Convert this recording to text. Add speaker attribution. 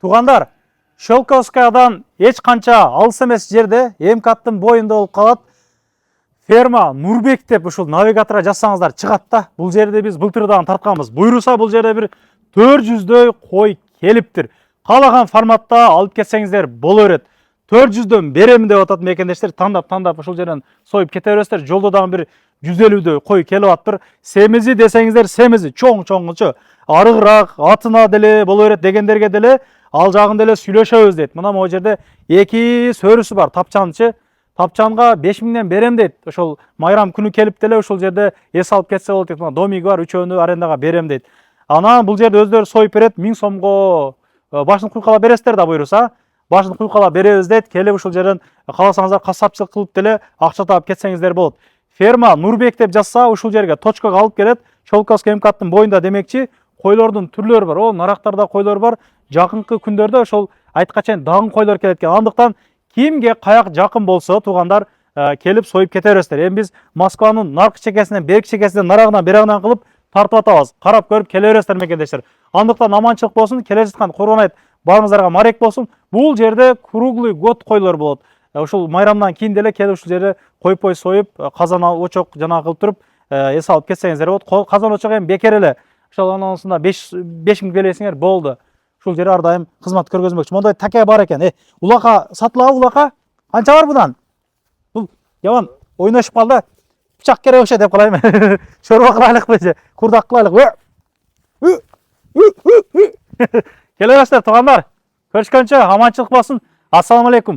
Speaker 1: Туғандар, Шелковскаядан эч канча алыс эмес жерде Эмкаттын боюнда болуп калат ферма Нурбек деп ушул навигаторго жазсаңыздар чыгат да. Бул жерде биз былтырдан тартканбыз. Буйруса бул жерде бир 400дөй кой келиптир. Каалаган форматта алып кетсеңиздер боло берет. 400дөн берем деп атат мекендештер, тандап ушул жерден союп кете бересиздер. Жолдо дагы бир 150дөй кой келип атыптыр. Семизи десеңиздер семизи чоң-чоңчу, арыгыраак, атына деле боло берет дегендерге деле ал жагын деле сүйлөшөбүз дейт. Мына могу жерде эки сөрүсү бар, тапчанчы. Тапчанга 5000ден берем дейт. Ошол майрам күнү келип деле ушул жерде эс алып кетсе болот дейт. Мына домиги бар, үчөөнү арендага берем дейт. Анан бул жерде өздөрү союп берет, 1000 сомго башын куйкалап бересиздер да буйруса. Башын куйкалап беребиз дейт. Келип ушул жерден кааласаңыздар кассапчылык кылып деле акча таап кетсеңиздер болот. Ферма Нурбек деп жазса ушул жерге точкага алып келет. Шелковский Эмкаттын боюнда демекчи, койлордун түрлөрү бар. О, нарактарда койлор бар. Жакынкы күндөрдө ошол айтка чейин дагы койлор келет экен. Андыктан кимге каяк жакын болсо, туугандар, келип союп кете бересиздер. Эми биз Москванын наркы чекесинен, берки чекесинен, нарагынан, берагынан кылып тартып атабыз. Карап көрүп келе бересиздер мекендештер. Андыктан аманчылык болсун, келе жаткан Курбан айт баарыңыздарга марек болсун. Бул жерде круглый год койлор болот. Ушул майрамдан кийин деле келип ушул жерде кой союп, казан очок жана кылып туруп эс алып кетсеңиздер болот. Казан очок эми бекер эле. Ошол анысында 5000 белесиңер болду. Ушул жер ар дайым кызмат көргөзмөкчү. Мондай таке бар экен. Улака сатылабы улака? Канча бар будан? Бул жаман ойношуп калды. Пычак керек окшойт деп калайм. Шорба кылайлыкпы, курдак кылайлыкпы? Келе бересиздер туугандар. Көрүшкөнчө аманчылык болсун. Ассаламу алейкум.